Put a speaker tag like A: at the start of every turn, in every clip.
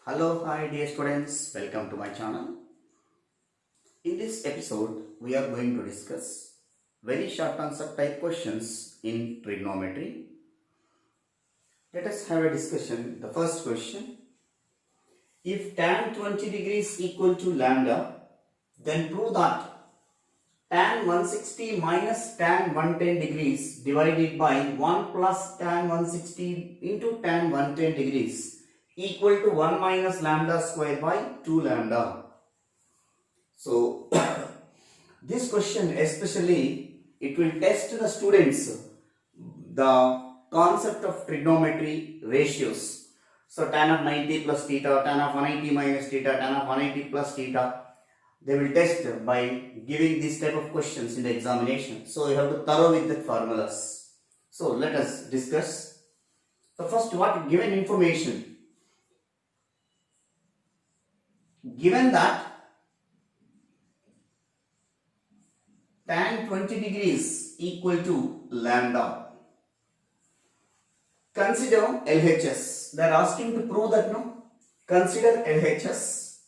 A: Hello, hi dear students, welcome to my channel. In this episode, we are going to discuss very short answer type questions in trigonometry. Let us have a discussion. The first question: if tan 20 degrees equal to lambda, then prove that tan 160 minus tan 110 degrees divided by 1 plus tan 160 into tan 110 degrees equal to 1 minus lambda square by 2 lambda. So, this question especially it will test the students the concept of trigonometry ratios. So, tan of 90 plus theta, tan of 180 minus theta, tan of 180 plus theta. They will test by giving this type of questions in the examination. So, you have to thorough with the formulas. So, let us discuss. So, first, what given information? Given that tan 20 degrees equal to lambda. Consider LHS. They are asking to prove that no. Consider LHS.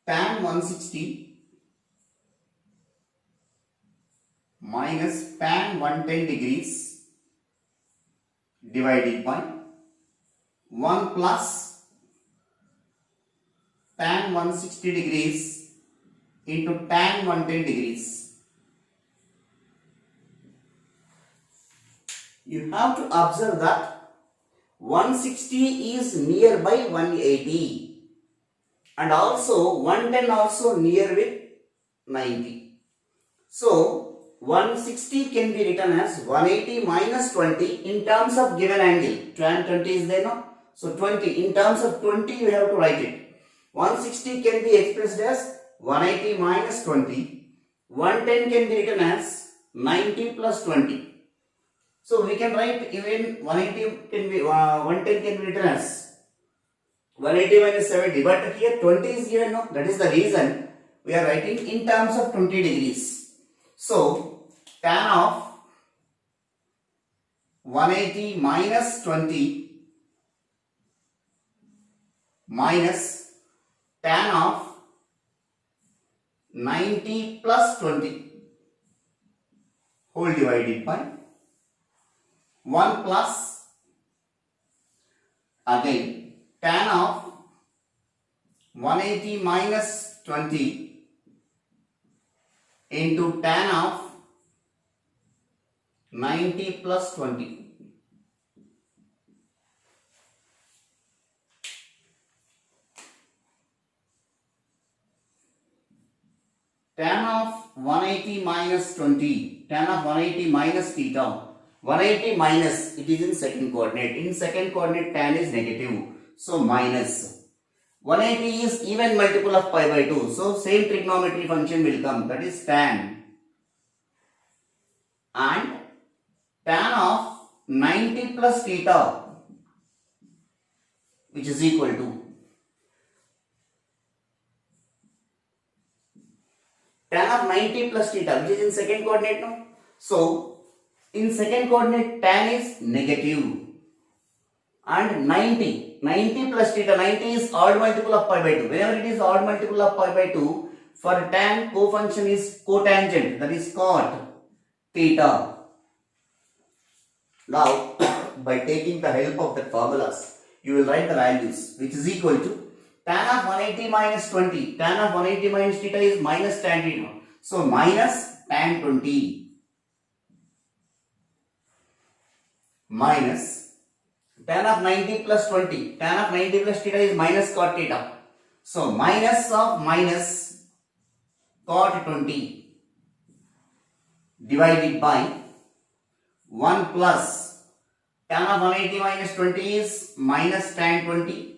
A: Tan 160 minus tan 110 degrees divided by 1 plus tan 160 degrees into tan 110 degrees. You have to observe that 160 is nearby 180 and also 110 also near with 90. So 160 can be written as 180 minus 20 in terms of given angle. Tan 20 is there no? So 20 in terms of 20 you have to write it. 160 can be expressed as 180 minus 20. 110 can be written as 90 plus 20. So we can write even 180 can be 110 can be written as 180 minus 70, but here 20 is given no. That is the reason we are writing in terms of 20 degrees. So tan of 180 minus 20 minus tan of 90 plus 20 whole divided by 1 plus again tan of 180 minus 20 into tan of 90 plus 20. Tan of 180 minus 20, tan of 180 minus theta. 180 minus, it is in second coordinate. In second coordinate, tan is negative. So, minus. 180 is even multiple of pi by 2. So, same trigonometry function will come. That is tan. And tan of 90 plus theta, which is equal to tan of 90 plus theta, which is in second coordinate no. So, in second coordinate tan is negative and 90 plus theta, 90 is odd multiple of pi by 2. Whenever it is odd multiple of pi by 2, for tan cofunction is cotangent, that is cot theta. Now by taking the help of the formulas, you will write the values, which is equal to tan of 180 minus 20. Tan of 180 minus theta is minus tan theta. So minus tan 20 minus tan of 90 plus 20. Tan of 90 plus theta is minus cot theta. So minus of minus cot 20 divided by 1 plus tan of 180 minus 20 is minus tan 20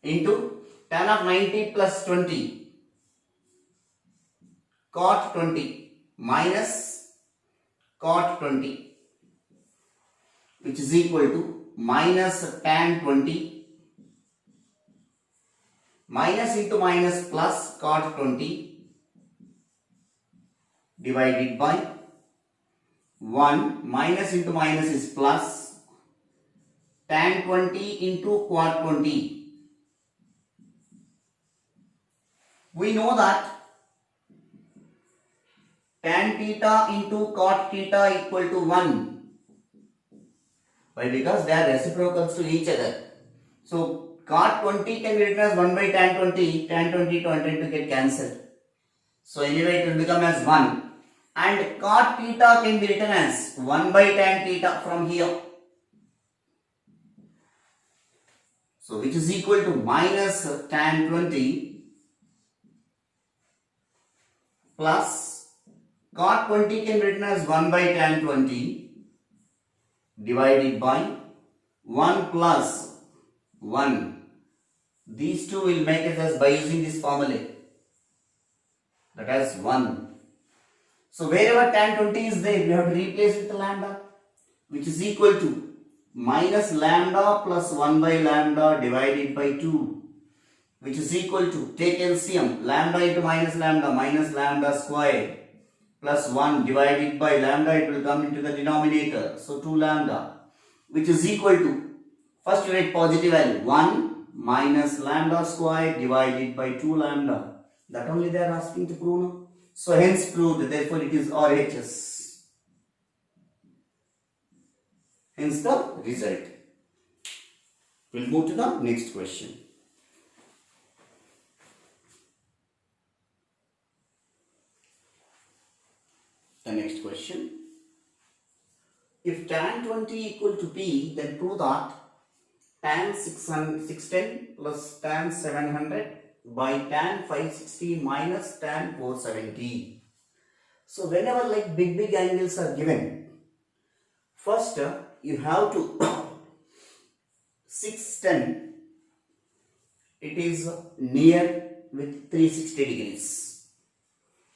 A: into tan of 90 plus 20 cot 20 minus cot 20, which is equal to minus tan 20 minus into minus plus cot 20 divided by 1 minus into minus is plus, tan 20 into cot 20. We know that tan theta into cot theta equal to 1. Why? Because they are reciprocals to each other. So cot 20 can be written as 1 by tan 20, tan 20 to get cancelled. So anyway it will become as 1. And cot theta can be written as 1 by tan theta from here. So which is equal to minus tan 20 plus cot 20 can be written as 1 by tan 20 divided by 1 plus 1. These two will make it as by using this formula. That is 1. So wherever tan 20 is there, we have to replace with lambda, which is equal to minus lambda plus 1 by lambda divided by 2, which is equal to, take LCM, lambda into minus lambda square plus 1 divided by lambda, it will come into the denominator. So 2 lambda, which is equal to, first you write positive value, 1 minus lambda square divided by 2 lambda. That only they are asking to prove now. So hence proved, therefore it is RHS. Hence the result. We'll move to the next question. The next question. If tan 20 equal to P, then prove that tan 610 plus tan 700 by tan 560 minus tan 470. So whenever like big angles are given, first you have to 610, it is near with 360 degrees,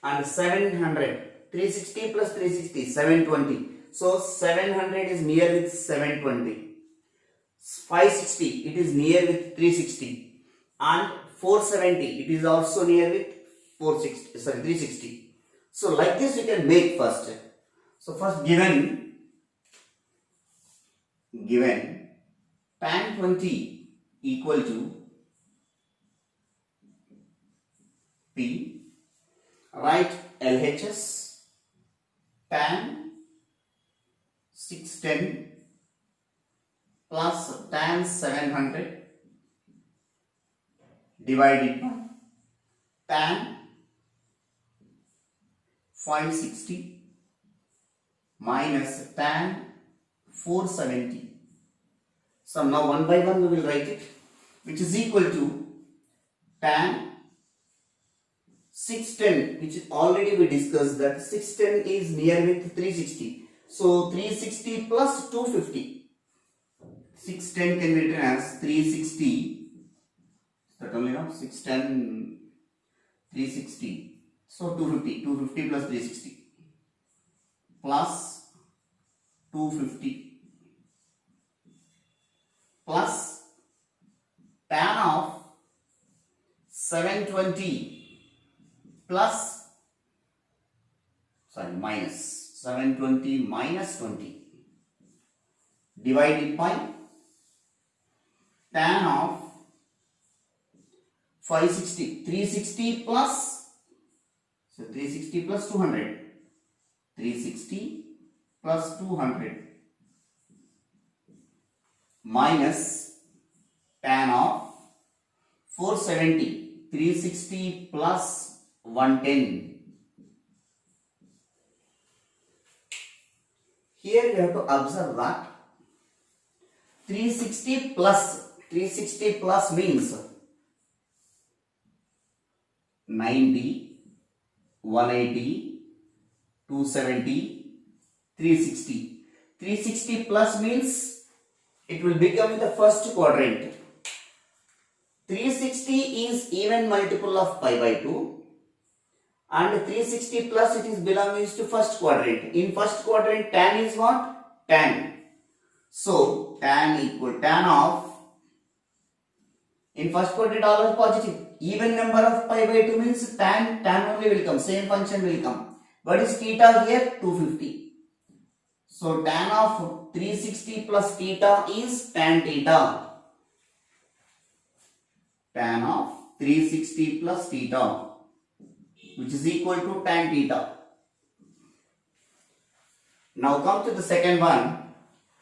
A: and 700, 360 plus 360, 720. So 700 is near with 720. 560, it is near with 360, and 470, it is also near with 360. So like this you can make first. So first given tan 20 equal to P, write LHS tan 610 plus tan 700 divided by tan 560 minus tan 470. So now one by one we will write it, which is equal to tan 610, which already we discussed that 610 is near with 360. So 360 plus 250. 610 can be written as 360. That only now 610, 360. So 250 plus 360 plus 250 plus tan of 720 plus, minus 720 minus 20 divided by tan of 560, 360 plus, so 360 plus 200, 360 plus 200 minus tan of 470, 360 plus 110. Here you have to observe that 360 plus means 90, 180, 270, 360. 360 plus means it will become in the first quadrant. 360 is even multiple of pi by 2, and 360 plus it is belongs to first quadrant. In first quadrant tan is what? Tan. So tan equal tan of, in first quadrant always positive. Even number of pi by 2 means tan only will come, same function will come. What is theta here? 250. So tan of 360 plus theta is tan theta. Tan of 360 plus theta, which is equal to tan theta. Now come to the second one.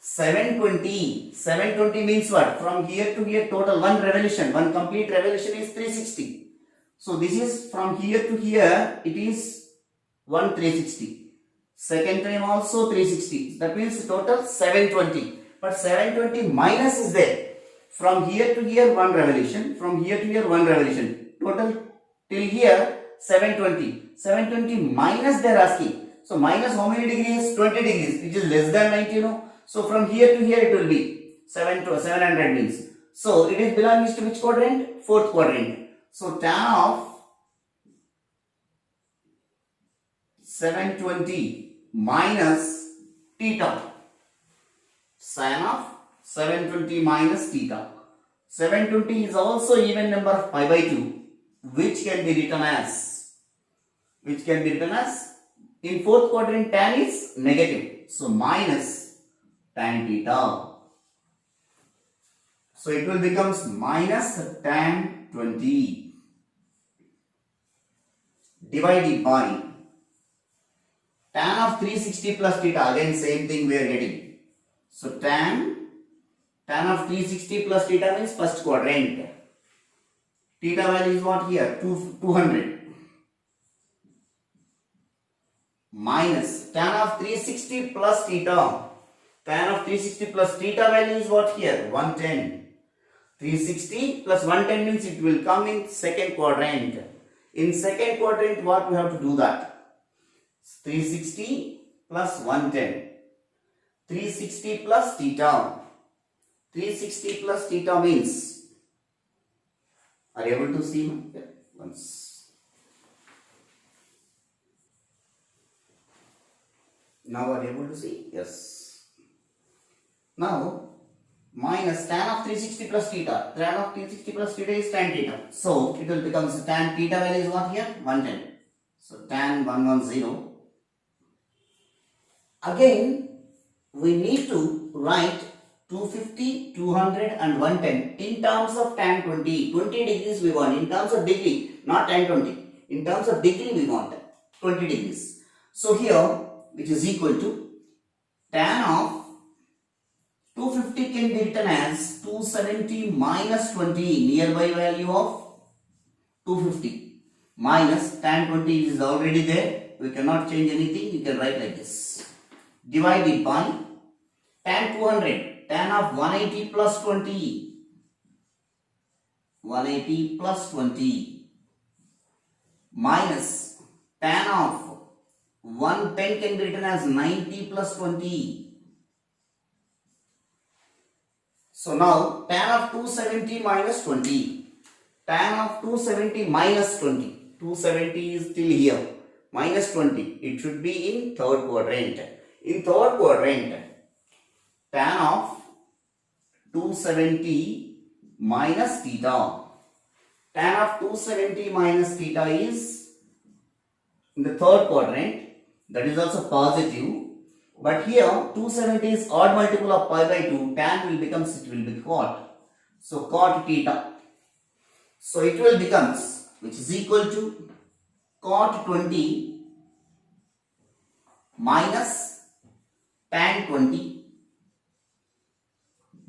A: 720. 720 means what? From here to here total one revolution. One complete revolution is 360. So this is from here to here. It is 360. Second time also 360. That means total 720. But 720 minus is there. From here to here one revolution. From here to here one revolution. Total till here 720. 720 minus they are asking. So minus how many degrees? 20 degrees, which is less than 90, So from here to here it will be 700 means. So it is belongs to which quadrant? Fourth quadrant. So tan of 720 minus theta. Sin of 720 minus theta. 720 is also even number of pi by 2, which can be written as in fourth quadrant tan is negative. So minus tan theta. So it will becomes minus tan 20 divided by tan of 360 plus theta. Again same thing we are getting. So tan of 360 plus theta means first quadrant. Theta value is what here? 200. Minus tan of 360 plus theta. Tan of 360 plus theta value is what here? 110. 360 plus 110 means it will come in second quadrant. In second quadrant what we have to do that? 360 plus 110. 360 plus theta. 360 plus theta means, are you able to see? Once. Now are you able to see? Yes. Now minus tan of 360 plus theta. Tan of 360 plus theta is tan theta. So it will become, so tan theta value is what here? 110. So tan 110. Again we need to write 250, 200 and 110 in terms of tan 20. 20 degrees we want. In terms of degree, not tan 20. In terms of degree we want 20 degrees. So here, which is equal to tan of 250 can be written as 270 minus 20, nearby value of 250, minus tan 20 is already there. We cannot change anything. You can write like this. Divided by tan 200. Tan of 180 plus 20. 180 plus 20. Minus tan of 110 can be written as 90 plus 20. So now tan of 270 minus 20. Tan of 270 minus 20. 270 is till here. Minus 20. It should be in third quadrant. In third quadrant, tan of 270 minus theta. Tan of 270 minus theta is in the third quadrant. That is also positive. But here 270 is odd multiple of pi by 2. Tan will become, it will be cot. So cot theta. So it will becomes, which is equal to cot 20 minus tan 20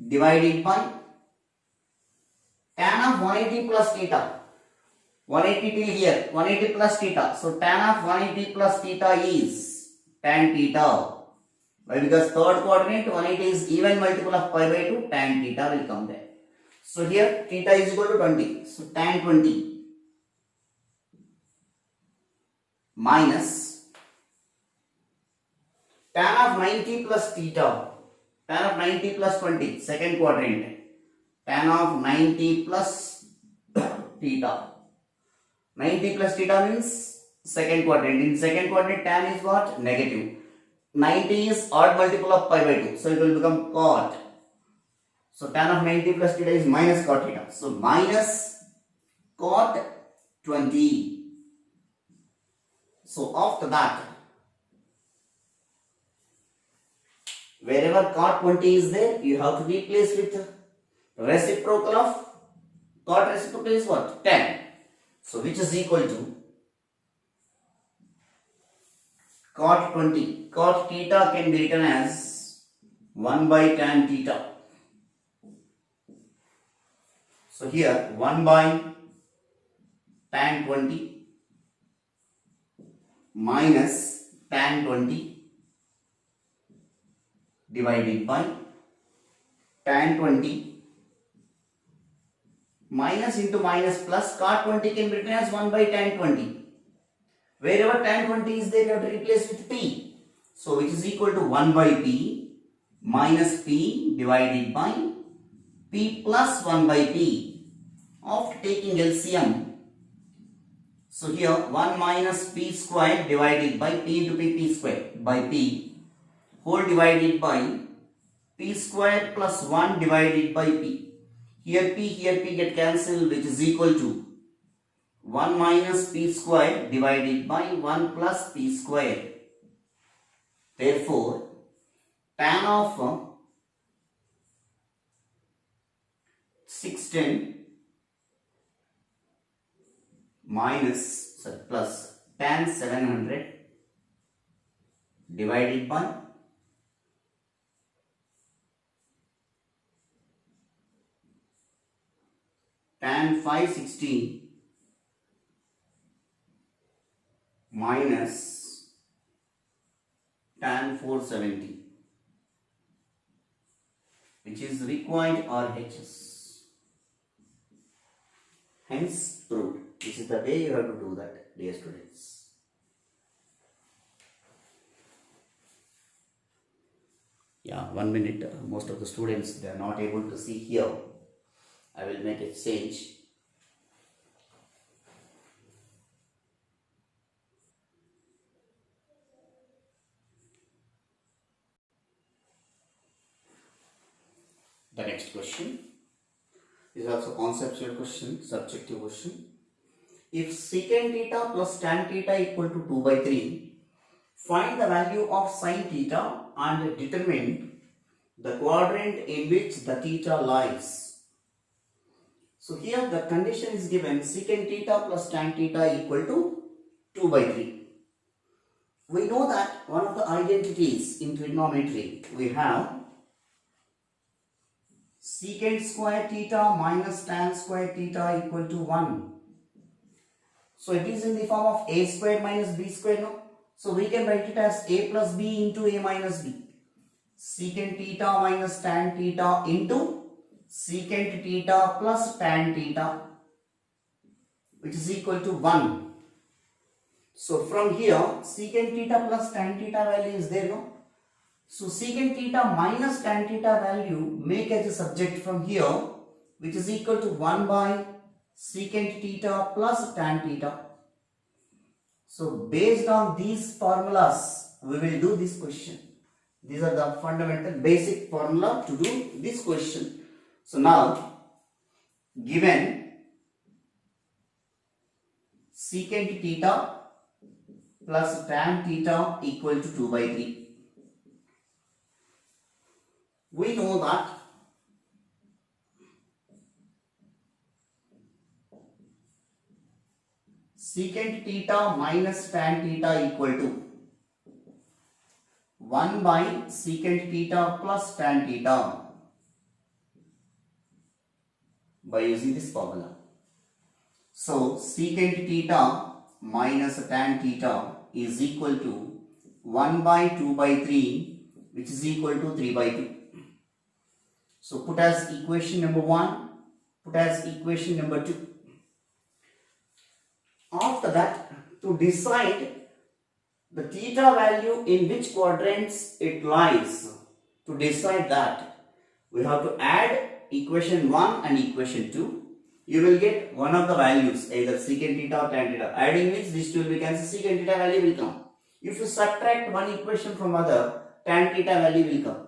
A: divided by tan of 180 plus theta. 180 till here, 180 plus theta. So tan of 180 plus theta is tan theta. Why? Because third quadrant 180 is even multiple of pi by 2, tan theta will come there. So here theta is equal to 20. So tan 20 minus tan of 90 plus theta. Tan of 90 plus 20, second quadrant. Tan of 90 plus theta. 90 plus theta means second quadrant. In second quadrant, tan is what? Negative. 90 is odd multiple of pi by 2. So it will become cot. So tan of 90 plus theta is minus cot theta. So minus cot 20. So after that, Wherever cot 20 is there, you have to replace with reciprocal of cot reciprocal is what? Tan. So which is equal to cot 20. Cot theta can be written as 1 by tan theta. So here 1 by tan 20 minus tan 20 divided by tan 20 minus into minus plus cot 20 can be written as 1 by tan 20. Wherever tan 20 is there, you have to replace with p. So which is equal to 1 by p minus p divided by p plus 1 by p. After taking LCM, so here 1 minus p square divided by p into p square by p whole divided by p square plus 1 divided by p. Here p get cancelled, which is equal to 1 minus p square divided by 1 plus p square. Therefore, tan of 610 plus tan 700 divided by tan 516 minus tan 470, which is required RHS. Hence proved. This is the way you have to do that, dear students. Yeah, 1 minute. Most of the students, they are not able to see here. I will make a change. The next question is also conceptual question, subjective question. If secant theta plus tan theta equal to 2 by 3, find the value of sin theta and determine the quadrant in which the theta lies. So here the condition is given secant theta plus tan theta equal to 2 by 3. We know that one of the identities in trigonometry, we have secant square theta minus tan square theta equal to 1. So it is in the form of a squared minus b squared, no? So we can write it as a plus b into a minus b. Secant theta minus tan theta into secant theta plus tan theta, which is equal to 1. So from here, secant theta plus tan theta value is there, no? So secant theta minus tan theta value make as a subject from here, which is equal to 1 by secant theta plus tan theta. So based on these formulas, we will do this question. These are the fundamental basic formula to do this question. So now, given secant theta plus tan theta equal to 2 by 3. We know that secant theta minus tan theta equal to 1 by secant theta plus tan theta by using this formula. So secant theta minus tan theta is equal to 1 by 2 by 3, which is equal to 3 by 2. So put as equation number 1, put as equation number 2. After that, to decide the theta value in which quadrants it lies, to decide that, we have to add equation 1 and equation 2. You will get one of the values, either secant theta or tan theta. Adding which this will be cancelled, secant theta value will come. If you subtract one equation from other, tan theta value will come.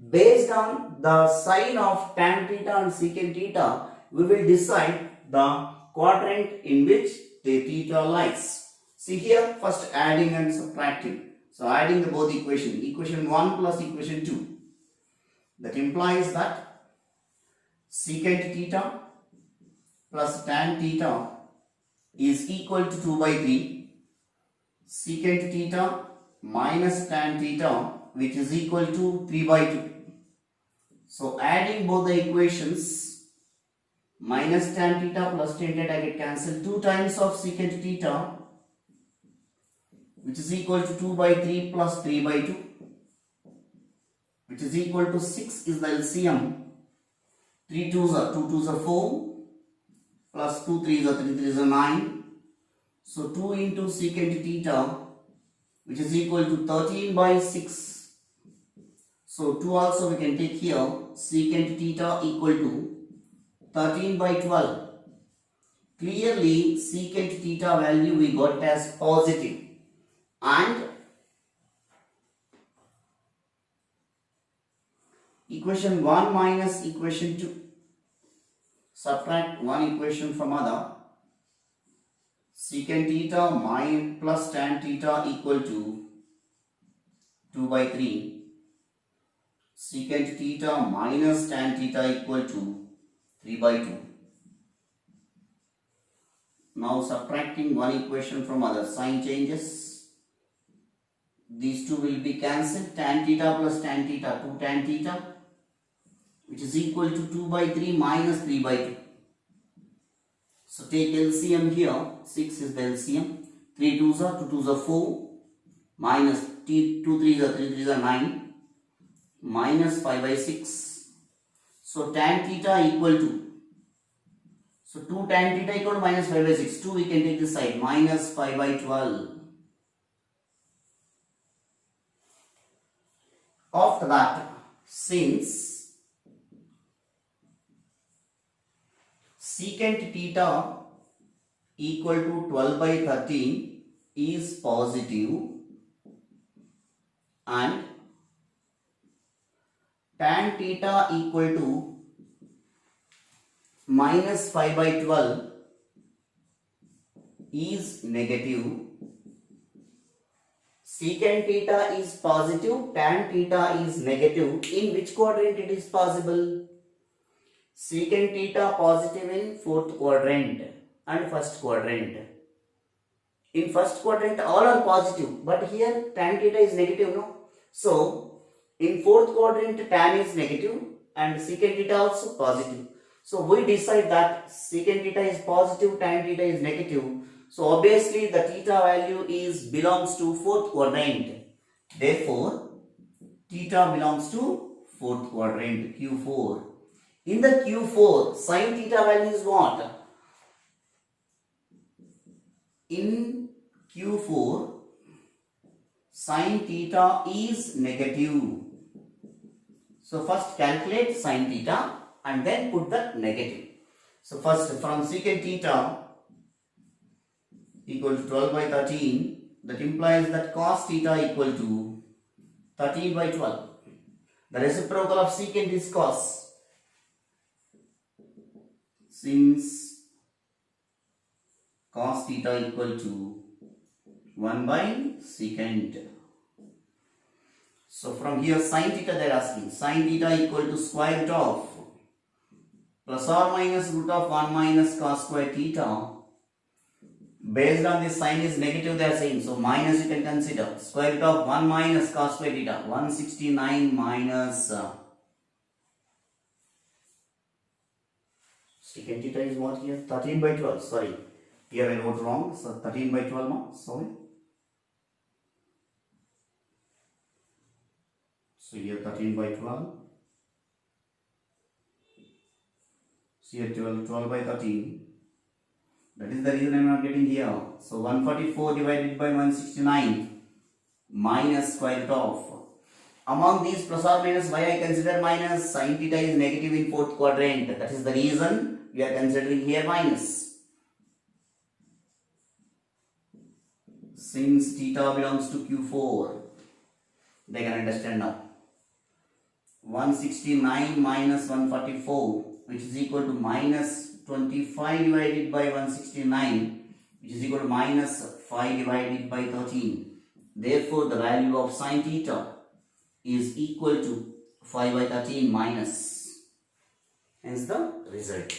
A: Based on the sign of tan theta and secant theta, we will decide the quadrant in which the theta lies. See here, first adding and subtracting. So adding the both equation, equation 1 plus equation 2. That implies that secant theta plus tan theta is equal to 2 by 3. Secant theta minus tan theta, which is equal to 3 by 2. So adding both the equations, minus tan theta plus tan theta get cancelled. 2 times of secant theta, which is equal to 2 by 3 plus 3 by 2, which is equal to 6 is the LCM. 3 2s are 2 2s are 4 plus 2 3s are 3 3s are 9. So 2 into secant theta, which is equal to 13 by 6. So 2 also we can take here. Secant theta equal to 13 by 12. Clearly secant theta value we got as positive, and equation 1 minus equation 2. Subtract one equation from other. Secant theta minus plus tan theta equal to 2 by 3. Secant theta minus tan theta equal to 3 by 2. Now subtracting one equation from other, sign changes. These two will be cancelled. Tan theta plus tan theta, 2 tan theta, which is equal to 2 by 3 minus 3 by 2. So take LCM here. 6 is the LCM. 3 2s are 2 2s are 4 minus 2 3s are 3 3s are 9 minus 5 by 6. So tan theta equal to, so 2 tan theta equal to minus 5 by 6. 2 we can take this side, minus 5 by 12. After that, since secant theta equal to 12 by 13 is positive and tan theta equal to minus 5 by 12 is negative. Secant theta is positive, tan theta is negative. In which quadrant it is possible? Secant theta positive in fourth quadrant and first quadrant. In first quadrant all are positive, but here tan theta is negative, no? So in fourth quadrant tan is negative and secant theta also positive. So we decide that secant theta is positive, tan theta is negative. So obviously the theta value is belongs to fourth quadrant. Therefore theta belongs to fourth quadrant, Q4. In the Q4, sin theta value is what? In Q4, sin theta is negative. So first calculate sin theta and then put the negative. So first from secant theta equal to 12 by 13, that implies that cos theta equal to 13 by 12. The reciprocal of secant is cos. Since cos theta equal to 1 by secant. So from here sin theta they are asking. Sin theta equal to square root of plus or minus root of 1 minus cos square theta. Based on this sign is negative they are saying. So minus you can consider. Square root of 1 minus cos square theta. 169 minus secant theta is what here? 13 by 12. Sorry. Here I wrote wrong. So 13 by 12 now. Sorry. So here 13 by 12. So here 12 by 13. That is the reason I am not getting here. So 144 divided by 169 minus square root of. Among these plus or minus, why I consider minus? Sin theta is negative in fourth quadrant. That is the reason we are considering here minus. Since theta belongs to Q4, they can understand now. 169 minus 144, which is equal to minus 25 divided by 169, which is equal to minus 5 divided by 13. Therefore, the value of sin theta is equal to 5 by 13 minus, hence the result.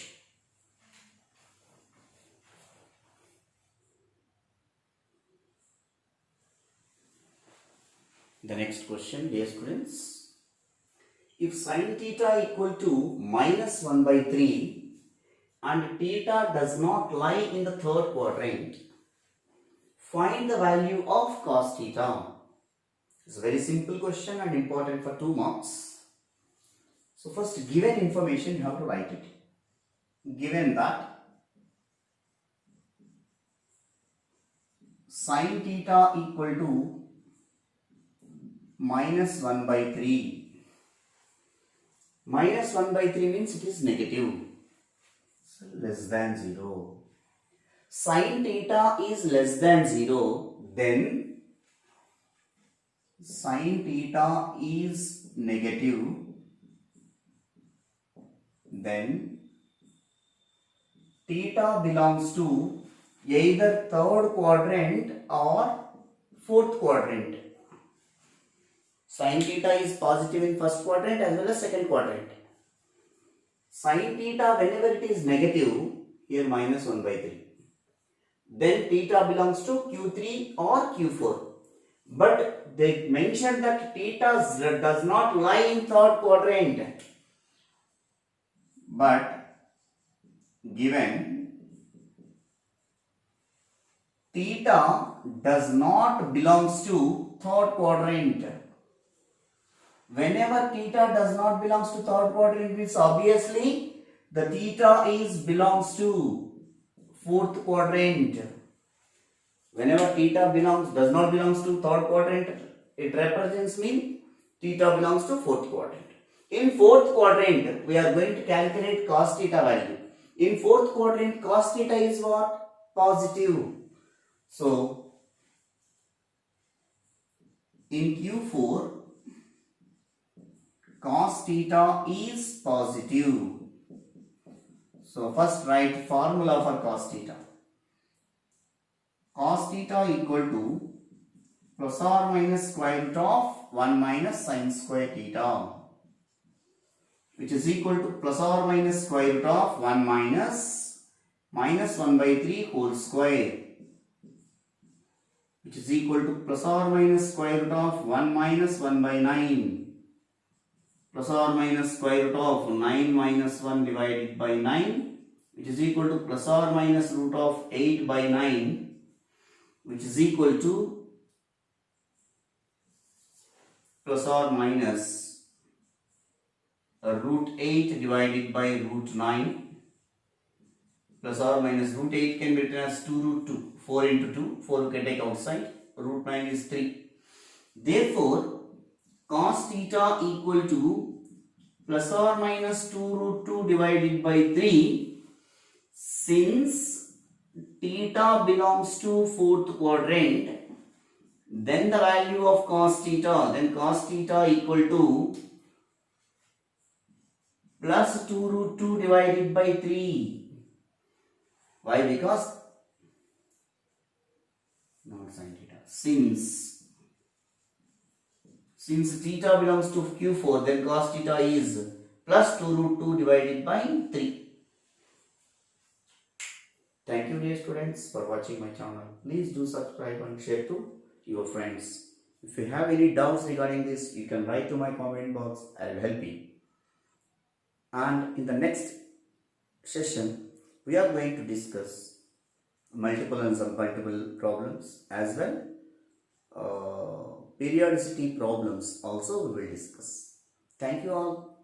A: The next question, dear students, if sin theta equal to minus 1 by 3 and theta does not lie in the third quadrant, find the value of cos theta. It's a very simple question and important for 2 marks. So first, given information you have to write it. Given that sin theta equal to minus 1 by 3. Minus 1 by 3 means it is negative. So less than 0. Sin theta is less than 0, then sin theta is negative, then theta belongs to either third quadrant or fourth quadrant. Sin theta is positive in first quadrant as well as second quadrant. Sin theta, whenever it is negative, here minus 1 by 3. Then theta belongs to Q3 or Q4. But they mentioned that theta does not lie in third quadrant. But given theta does not belongs to third quadrant. Whenever theta does not belongs to third quadrant means obviously the theta is belongs to fourth quadrant. Whenever theta does not belongs to third quadrant, it represents mean theta belongs to fourth quadrant. In fourth quadrant, we are going to calculate cos theta value. In fourth quadrant, cos theta is what? Positive. So, in Q4, cos theta is positive. So, first write formula for cos theta. Cos theta equal to plus or minus square root of 1 minus sin square theta, which is equal to plus or minus square root of 1 minus 1 by 3 whole square, which is equal to plus or minus square root of 1 minus 1 by 9, plus or minus square root of 9 minus 1 divided by 9, which is equal to plus or minus root of 8 by 9, which is equal to plus or minus root 8 divided by root 9, plus or minus root 8 can be written as 2 root 2, 4 into 2, 4 you can take outside, root 9 is 3. Therefore, cos theta equal to plus or minus 2 root 2 divided by 3, since theta belongs to fourth quadrant, then the value of cos theta, then cos theta equal to plus 2 root 2 divided by 3. Why? Because not sin theta. Since theta belongs to Q4, then cos theta is plus 2 root 2 divided by 3. Thank you, dear students, for watching my channel. Please do subscribe and share to your friends. If you have any doubts regarding this, you can write to my comment box. I will help you. And in the next session, we are going to discuss multiple and submultiple problems as well. Periodicity problems also we will discuss. Thank you all.